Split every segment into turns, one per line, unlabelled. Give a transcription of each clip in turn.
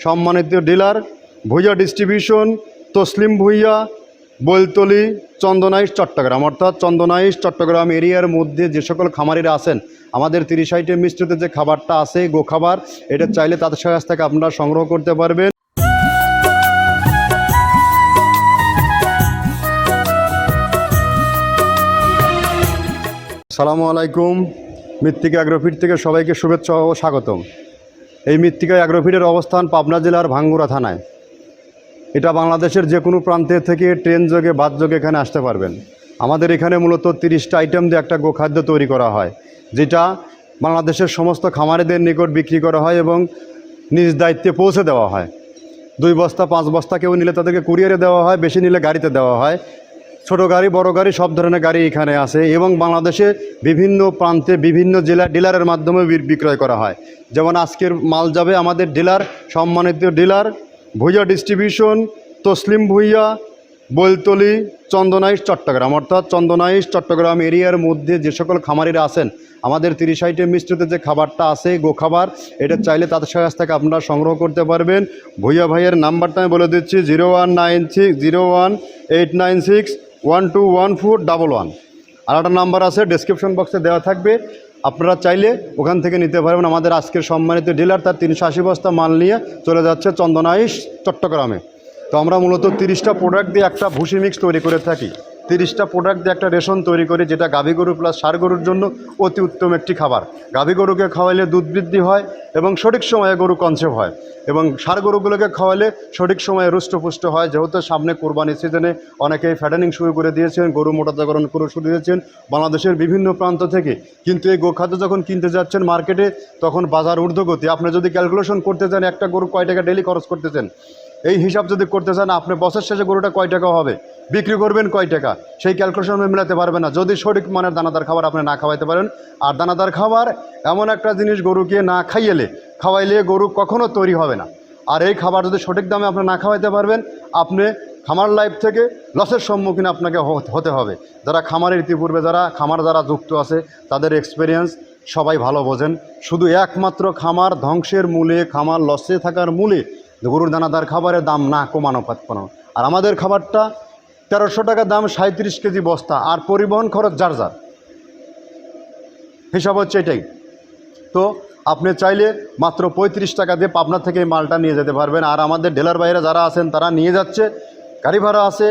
সম্মানিত dealer Bhuiyan distribution, Taslim Bhuiyan, Boiltoli, Chandanaish, Chittagong. অর্থাৎ চন্দনাইশ চট্টগ্রাম এরিয়ার মধ্যে যে সকল খামারিরা আছেন, আমাদের 30 আইটেম মিশ্রিত যে খাবারটা আছে গো খাবার, এটা চাইলে তাদের কাছ থেকে আপনারা সংগ্রহ করতে পারবেন। আসসালামু আলাইকুম। মৃত্তিকা অ্যাগ্রোফিট থেকে সবাইকে শুভেচ্ছা ও স্বাগতম। এই মৃত্তিকা অ্যাগ্রোফিটের অবস্থান পাবনা জেলার ভাঙ্গুড়া থানায়। এটা বাংলাদেশের যে কোনো প্রান্তে থেকে ট্রেন যোগে বাস যোগে এখানে আসতে পারবেন। আমাদের এখানে মূলত 30টা আইটেম দিয়ে একটা গোখাদ্য তৈরি করা হয়, যেটা বাংলাদেশের সমস্ত খামারিদের নিকট বিক্রি করা হয় এবং নিজ দায়িত্বে পৌঁছে দেওয়া হয়। 2 বস্তা 5 বস্তা কেউ নিলে তাদেরকে কুরিয়ারে দেওয়া হয়, বেশি নিলে গাড়িতে দেওয়া হয়। ছোটো গাড়ি বড় গাড়ি সব ধরনের গাড়ি এখানে আছে এবং বাংলাদেশে বিভিন্ন প্রান্তে বিভিন্ন ডিলারের মাধ্যমে বিক্রয় করা হয়। যেমন আজকের মাল যাবে আমাদের ডিলার, সম্মানিত ডিলার ভুইয়া ডিস্ট্রিবিউশন, তসলিম ভুইয়া, বৈলতলি, চন্দনাইশ, চট্টগ্রাম। অর্থাৎ চন্দনাইশ চট্টগ্রাম এরিয়ার মধ্যে যে সকল খামারিরা আছেন, আমাদের 30 আইটেম মিশ্রিত যে খাবারটা আছে গো খাবার, এটা চাইলে তাদের কাছ থেকে আপনারা সংগ্রহ করতে পারবেন। ভুইয়া ভাইয়ের নাম্বারটা আমি বলে দিচ্ছি 01960896121411। আর একটা নাম্বার আছে ডেসক্রিপশন বক্সে দেওয়া থাকবে, আপনারা চাইলে ওখান থেকে নিতে পারবেন। আমাদের আজকের সম্মানিত ডিলার তার 380 বস্তা মাল নিয়ে চলে যাচ্ছে চন্দনাইশ চট্টগ্রামে। তো আমরা মূলত 30টা প্রোডাক্ট দিয়ে একটা ভুসি মিক্স তৈরি করে থাকি। 30টা প্রোডাক্ট দিয়ে একটা রেশন তৈরি করি, যেটা গাভী গরু প্লাস ষাঁড় গরুর জন্য অতি উত্তম একটি খাবার। গাভী গরুকে খাওয়াইলে দুধ বৃদ্ধি হয় এবং সঠিক সময়ে গরু কনসেপ্ট হয়, এবং ষাঁড় গরুগুলোকে খাওয়ালে সঠিক সময়ে রুষ্টপুষ্ট হয়। যেহেতু সামনে কোরবানি সিজনে অনেকেই ফ্যাটেনিং শুরু করে দিয়েছেন, গরু মোটাতাকরণ করে শুরু দিয়েছেন বাংলাদেশের বিভিন্ন প্রান্ত থেকে। কিন্তু এই গোখাদ্য যখন কিনতে যাচ্ছেন মার্কেটে, তখন বাজার ঊর্ধ্বগতি। আপনি যদি ক্যালকুলেশন করতে চান একটা গরু কয় টাকা ডেলি খরচ করতেছেন, এই হিসাব যদি করতে চান, আপনি বছর শেষে গরুটা কয় টাকা হবে, বিক্রি করবেন কয় টাকা, সেই ক্যালকুলেশন মেলাতে পারবেন না যদি সঠিক মানের দানাদার খাবার আপনি না খাওয়াইতে পারেন। আর দানাদার খাবার এমন একটা জিনিস, গরুকে না খাওয়াইলে গরু কখনো তৈরি হবে না। আর এই খাবার যদি সঠিক দামে আপনি না খাওয়াইতে পারবেন, আপনি খামার লাইফ থেকে লসের সম্মুখীন আপনাকে হতে হবে। যারা খামারের ইতিপূর্বে যারা যুক্ত আছে, তাদের এক্সপিরিয়েন্স সবাই ভালো বোঝেন। শুধু একমাত্র খামার ধ্বংসের মূলে, খামার লসে থাকার মূলে গরুর দানাদার খাবারের দাম না কমানো পাতপানো। আর আমাদের খাবারটা 1300 টাকা দাম, 37 কেজি বস্তা, আর পরিবহন খরচ যার হিসাব হচ্ছে এটাই। তো আপনি চাইলে মাত্র 35 টাকা দিয়ে পাবনা থেকে এই মালটা নিয়ে যেতে পারবেন। আর আমাদের ডিলার বাইরে যারা আছেন, তারা নিয়ে যাচ্ছে, গাড়ি ভাড়া আছে,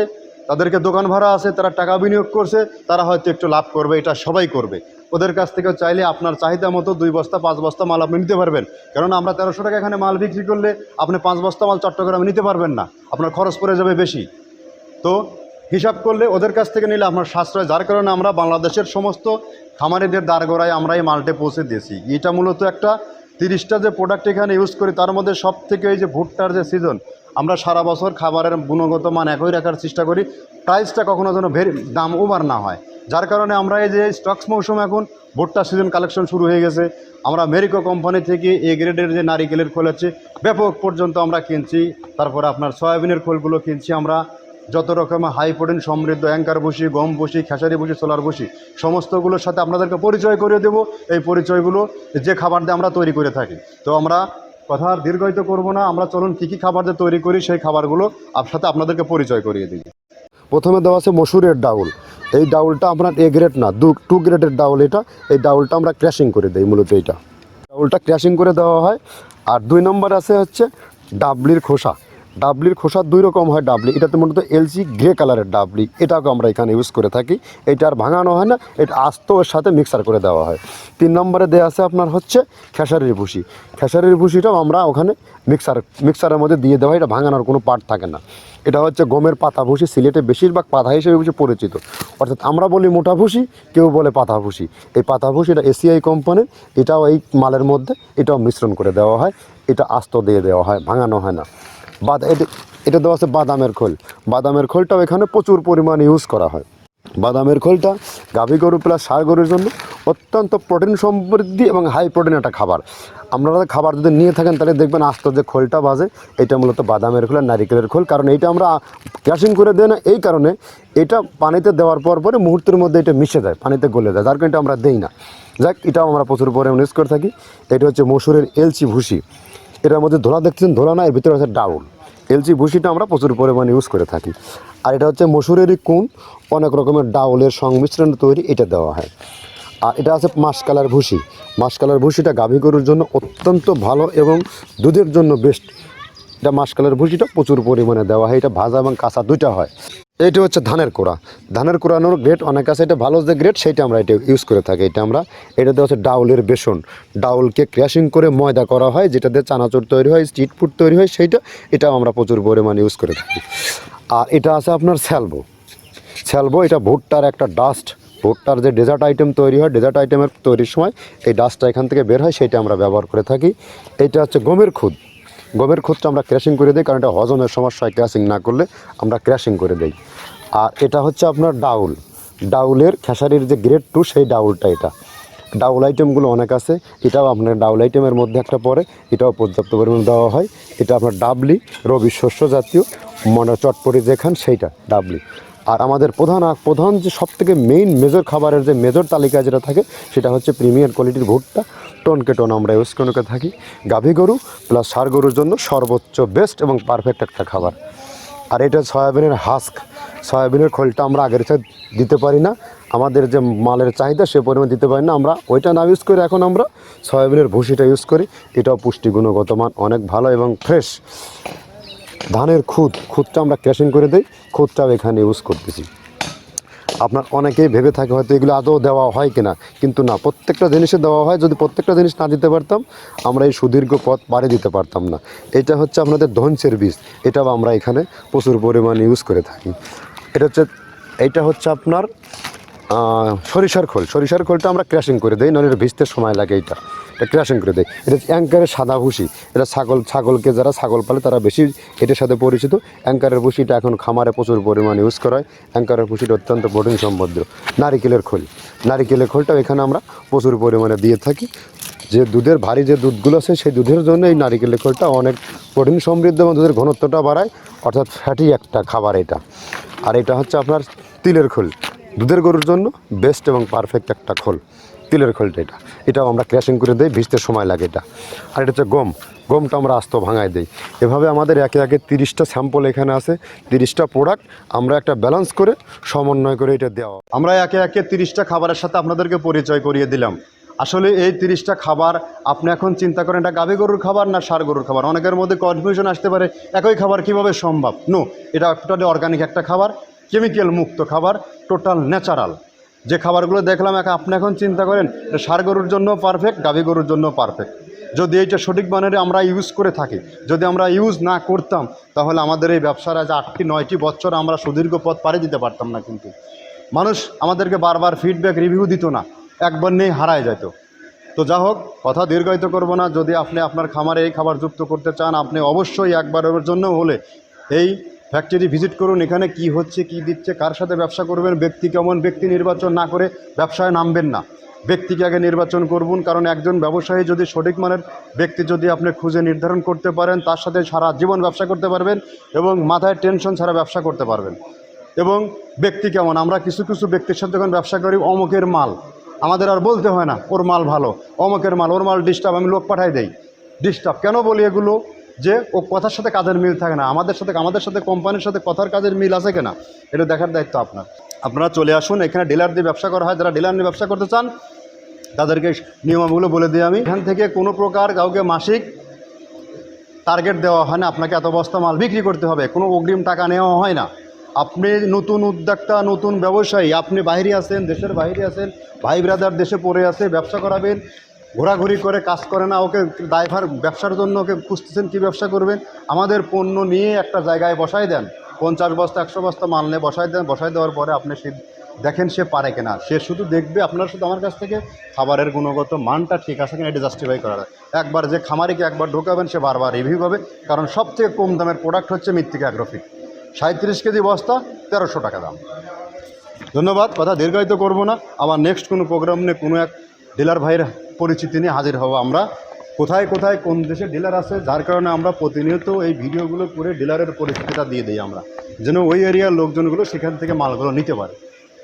তাদেরকে দোকান ভাড়া আছে, তারা টাকা বিনিয়োগ করছে, তারা হয়তো একটু লাভ করবে, এটা সবাই করবে। ওদের কাছ থেকে চাইলে আপনার চাহিদা মতো 2 বস্তা 5 বস্তা মাল আপনি নিতে পারবেন। কারণ আমরা 1300 টাকা এখানে মাল বিক্রি করলে আপনি 5 বস্তা মাল চট্টগ্রামে নিতে পারবেন না, আপনার খরচ পড়ে যাবে বেশি। তো হিসাব করলে ওদের কাছ থেকে নিলে আপনার সাশ্রয়, যার কারণে আমরা বাংলাদেশের সমস্ত খামারিদের দ্বারগোড়ায় আমরা এই মালটে পৌঁছে দিয়েছি। এটা মূলত একটা 30টা যে প্রোডাক্ট এখানে ইউজ করি, তার মধ্যে সব থেকে এই যে ভুট্টার যে সিজন, আমরা সারা বছর খাবারের গুণগত মান একই রাখার চেষ্টা করি, প্রাইসটা কখনো যেন দাম ওভার না হয়। যার কারণে আমরা এই যে স্টকস মৌসুম, এখন ভুট্টা সিজন কালেকশন শুরু হয়ে গেছে, আমরা মেরিকো কোম্পানি থেকে এ গ্রেডের যে নারিকেলের খোল আছে ব্যাপক পর্যন্ত আমরা কিনছি। তারপরে আপনার সয়াবিনের খোলগুলো কিনছি আমরা, যত রকমের হাই প্রোটিন সমৃদ্ধ অ্যাঙ্কার বসি, গম বসি, খেসারি বসি, সোলার বসি, সমস্তগুলোর সাথে আপনাদেরকে পরিচয় করে দেব। এই পরিচয়গুলো যে খাবার দিয়ে আমরা তৈরি করে থাকি। তো আমরা কথা আর দীর্ঘায়িত করবো না, আমরা চলুন কী কী খাবার দিয়ে তৈরি করি সেই খাবারগুলো সাথে আপনাদেরকে পরিচয় করিয়ে দিই। প্রথমে দেওয়া আছে মসুরের ডাউল। এই ডাউলটা আপনার এ গ্রেড না, 2 গ্রেডের ডাউল এটা। এই ডাউলটা আমরা ক্র্যাশিং করে দিই, মূলত এইটা ডাউলটা ক্র্যাশিং করে দেওয়া হয়। আর 2 নম্বর আছে হচ্ছে ডাবলির খোসা। ডাবলির খোসা 2 রকম হয় ডাবলি, এটাতে মূলত এলজি গ্রে কালারের ডাবলি, এটাকে আমরা এখানে ইউজ করে থাকি। এটা আর ভাঙানো হয় না, এটা আস্ত ওর সাথে মিক্সার করে দেওয়া হয়। 3 নম্বরে দেওয়া আছে আপনার হচ্ছে খেসারির ভুসি। খেসারির ভুসিটাও আমরা ওখানে মিক্সারের মধ্যে দিয়ে দেওয়া হয়, এটা ভাঙানোর কোনো পার্ট থাকে না। এটা হচ্ছে গমের পাতা ভুসি, সিলেটে বেশিরভাগ পাতা হিসেবে পরিচিত। অর্থাৎ আমরা বলি মোটা ভুসি, কেউ বলে পাতা ভুসি। এই পাতা ভুসি এটা এসিআই কোম্পানির, এটাও এই মালের মধ্যে এটাও মিশ্রণ করে দেওয়া হয়, এটা আস্ত দিয়ে দেওয়া হয়, ভাঙানো হয় না। এটা দেওয়া আছে বাদামের খোল। বাদামের খোলটাও এখানে প্রচুর পরিমাণে ইউজ করা হয়। বাদামের খোলটা গাভী গরু প্লাস ষাঁড় গরুর জন্য অত্যন্ত প্রোটিন সমৃদ্ধি এবং হাই প্রোটিন একটা খাবার। আপনারা খাবার যদি নিয়ে থাকেন তাহলে দেখবেন আস্ত যে খোলটা বাজে, এটা মূলত বাদামের খোল আর নারিকেলের খোল। কারণ এইটা আমরা ক্র্যাশিং করে দেয় না, এই কারণে এটা পানিতে দেওয়ার পরে মুহূর্তের মধ্যে এটা মিশে যায়, পানিতে গলে যায়, যার কারণে এটা আমরা দেই না। যাক, এটাও আমরা প্রচুর পরিমাণে ইউজ করে থাকি। এটা হচ্ছে মসুরের এলচি ভুসি।
এটার মধ্যে ধোলা দেখছেন, ধোলা না, এর ভিতরে আছে ডাউল। এলচি ভুসিটা আমরা প্রচুর পরিমাণে ইউজ করে থাকি। আর এটা হচ্ছে মসুরেরই কুন, অনেক রকমের ডাউলের সংমিশ্রণ তৈরি, এটা দেওয়া হয়। আর এটা আছে মাসকালার ভুসি। মাসকালার ভুসিটা গাভী গরুর জন্য অত্যন্ত ভালো এবং দুধের জন্য বেস্ট। এটা মাসকালার ভুসিটা প্রচুর পরিমাণে দেওয়া হয়, এটা ভাজা এবং কাঁচা দুইটা হয়। এইটা হচ্ছে ধানের কোড়া। ধানের কোড়ানোর গ্রেড অনেক আছে, এটা ভালো যে গ্রেড সেইটা আমরা এটা ইউজ করে থাকি। এটাতে হচ্ছে ডাউলের বেসন, ডাউলকে ক্র্যাশিং করে ময়দা করা হয়, যেটা দিয়ে চানাচুর তৈরি হয়, স্ট্রিট ফুড তৈরি হয়, এটাও আমরা প্রচুর পরিমাণে ইউজ করে থাকি। আর এটা আছে আপনার স্যালবো, এটা ভুট্টার একটা ডাস্ট। ভুট্টার যে ডেজার্ট আইটেম তৈরি হয়, ডেজার্ট আইটেমের তৈরির সময় এই ডাস্টটা এখান থেকে বের হয়, সেইটা আমরা ব্যবহার করে থাকি। এটা হচ্ছে গমের খুদটা আমরা ক্র্যাশিং করে দিই, কারণ এটা হজমের সমস্যায় ক্র্যাশিং না করলে আমরা ক্র্যাশিং করে দিই। আর এটা হচ্ছে আপনার ডাউলের খেসারির যে গ্রেড 2 সেই ডাউলটা। এটা ডাউল আইটেমগুলো অনেক আছে, এটাও আপনার ডাউল আইটেমের মধ্যে একটা পড়ে, এটাও পর্যাপ্ত পরিমাণ দেওয়া হয়। এটা আপনার ডাবলি, রবি শস্য জাতীয়, চটপটি যেখান সেইটা ডাবলি। আর আমাদের প্রধান যে সবথেকে মেইন মেজর খাবারের যে মেজর তালিকা যেটা থাকে, সেটা হচ্ছে প্রিমিয়ার কোয়ালিটির ভুট্টা, টনকে টন আমরা ইউজ করে থাকি। গাভী গরু প্লাস ষাঁড় গরুর জন্য সর্বোচ্চ বেস্ট এবং পারফেক্ট একটা খাবার। আর এটা সয়াবিনের খোলটা আমরা আগের সাথে দিতে পারি না, আমাদের যে মালের চাহিদা সে পরিমাণ দিতে পারি না, আমরা ওইটা না ইউজ করে এখন আমরা সয়াবিনের ভুসিটা ইউজ করি। এটাও পুষ্টি গুণগত মান অনেক ভালো এবং ফ্রেশ। ধানের খুদটা আমরা ক্র্যাশিং করে দিই, খুদটাও এখানে ইউজ করতেছি। আপনার অনেকেই ভেবে থাকে হয়তো এগুলো আদৌ দেওয়া হয় কিনা, কিন্তু না, প্রত্যেকটা জিনিসে দেওয়া হয়। যদি প্রত্যেকটা জিনিস না দিতে পারতাম, আমরা এই সুদীর্ঘ পথ পাড়ি দিতে পারতাম না। এটা হচ্ছে আপনাদের ধনসের বীজ, এটাও আমরা এখানে প্রচুর পরিমাণে ইউজ করে থাকি। এইটা হচ্ছে আপনার সরিষার খোলটা আমরা ক্র্যাশিং করে দিই, নইলে ভিজতে সময় লাগে। এটা ক্র্যাশিং করে দেয়। এটা অ্যাঙ্কারের সাদা ভুসি, এটা ছাগলকে যারা ছাগল পালে তারা বেশি এটার সাথে পরিচিত। অ্যাঙ্কারের ভুসিটা এখন খামারে প্রচুর পরিমাণে ইউজ করা হয়। অ্যাঙ্কারের ভুসিটা অত্যন্ত প্রোটিন সমৃদ্ধ। নারিকেলের খোলটাও এখানে আমরা প্রচুর পরিমাণে দিয়ে থাকি। যে দুধের ভারী যে দুধগুলো আছে, সেই দুধের জন্য এই নারিকেলের খোলটা অনেক প্রোটিন সমৃদ্ধ এবং দুধের ঘনত্বটা বাড়ায়, অর্থাৎ ফ্যাটি একটা খাবার এটা। আর এটা হচ্ছে আপনার তিলের খোল, দুধের গরুর জন্য বেস্ট এবং পারফেক্ট একটা খোল, তিলের খোলটা। এটাও আমরা ক্র্যাশিং করে দিই, ভিজতে সময় লাগে এটা। আর এটা হচ্ছে গমটা আমরা আস্ত ভাঙায় দিই। এভাবে আমাদের একে 30টা স্যাম্পল এখানে আছে, 30টা প্রোডাক্ট আমরা একটা ব্যালেন্স করে সমন্বয় করে এটা দেওয়া।
আমরা একে 30টা খাবারের সাথে আপনাদেরকে পরিচয় করিয়ে দিলাম। আসলে এই 30টা খাবার আপনি এখন চিন্তা করেন এটা গাভী গরুর খাবার না ষাঁড় গরুর খাবার। অনেকের মধ্যে কনফিউশন আসতে পারে, একই খাবার কিভাবে সম্ভব। নো, এটা টোটালি অর্গানিক একটা খাবার, কেমিক্যাল মুক্ত খাবার, টোটাল ন্যাচারাল। যে খাবারগুলো দেখলাম আপনি এখন চিন্তা করেন এটা ষাঁড় গরুর জন্য পারফেক্ট, গাভী গরুর জন্য পারফেক্ট। যদি এইটা সঠিক মানের আমরা ইউজ করে থাকি, যদি আমরা ইউজ না করতাম, তাহলে আমাদের এই ব্যবসার আজ 8-9টি বছর আমরা সুদীর্ঘ পথ পাড়ি দিতে পারতাম না। কিন্তু মানুষ আমাদেরকে বারবার ফিডব্যাক রিভিউ দিত না, একবার নিয়ে হারায় যেত। তো যা হোক, কথা দীর্ঘায়িত করব না। যদি আপনি আপনার খামারে এই খাবার যুক্ত করতে চান, আপনি অবশ্যই একবারের জন্য হলে এই ফ্যাক্টরি ভিজিট করুন। এখানে কি হচ্ছে, কি দিচ্ছে, কার সাথে ব্যবসা করবেন, ব্যক্তি কেমন, ব্যক্তি নির্বাচন না করে ব্যবসায় নামবেন না। ব্যক্তিকে আগে নির্বাচন করুন, কারণ একজন ব্যবসায়ী যদি সঠিক মানের ব্যক্তি যদি আপনি খুঁজে নির্ধারণ করতে পারেন, তার সাথে সারা জীবন ব্যবসা করতে পারবেন এবং মাথায় টেনশন ছাড়া ব্যবসা করতে পারবেন। এবং ব্যক্তি কেমন, আমরা কিছু ব্যক্তির সাথে যখন ব্যবসা করি, অমুকের মাল, আমাদের আর বলতে হয় না ওর মাল ভালো, অমুকের মাল, ওর মাল ডিস্টার্ব, আমি লোক পাঠাই দেই। ডিস্টার্ব কেন বলি এগুলো? যে ও কথার সাথে কাজের মিল থাকে না। আমাদের সাথে কোম্পানির সাথে কথার কাজের মিল আছে কিনা, এটা দেখার দায়িত্ব আপনারা চলে আসুন। এখানে ডিলার দিয়ে ব্যবসা করা হয়। যারা ডিলার নিয়ে ব্যবসা করতে চান তাদেরকে নিয়মগুলো বলে দিই আমি। এখান থেকে কোনো প্রকার কাউকে মাসিক টার্গেট দেওয়া হয় না, আপনাকে এত বস্তা মাল বিক্রি করতে হবে, কোনো অগ্রিম টাকা নেওয়া হয় না। আপনি নতুন উদ্যোক্তা, নতুন ব্যবসায়ী, আপনি বাইরে আছেন, দেশের বাইরে আছেন, ভাই ব্রাদার দেশে পড়ে আছে, ব্যবসা করাবেন, ঘোরাঘুরি করে কাজ করে না, ওকে ড্রাইভার ব্যবসার জন্য ওকে খুঁজতেছেন কী ব্যবসা করবেন, আমাদের পণ্য নিয়ে একটা জায়গায় বসাই দেন, 50 বস্তা 100 বস্তা মাল নিয়ে বসাই দেন। বসাই দেওয়ার পরে আপনি সে দেখেন সে পারে কিনা। সে শুধু দেখবে আপনার শুধু আমার কাছ থেকে খাবারের গুণগত মানটা ঠিক আছে কিনা, এটা জাস্টিফাই করা যায়। একবার যে খামারিকে একবার ঢোকাবেন, সে বারবার রিভিউ পাবে। কারণ সবথেকে কম দামের প্রোডাক্ট হচ্ছে মৃত্তিকা অ্যাগ্রোফিট, 37 কেজি বস্তা 1300 টাকা দাম। ধন্যবাদ, কথা দীর্ঘায়িত করব না। আবার নেক্সট কোনো প্রোগ্রাম নিয়ে কোনো এক ডিলার ভাইয়ের পরিচিতি নিয়ে হাজির হব। আমরা কোথায় কোন দেশে ডিলার আছে, যার কারণে আমরা প্রতিনিয়ত এই ভিডিওগুলো করে ডিলারের পরিচিতিটা দিয়ে দিই আমরা, যেন ওই এরিয়ার লোকজনগুলো সেখান থেকে মালগুলো নিতে পারে।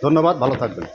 ধন্যবাদ, ভালো থাকবেন।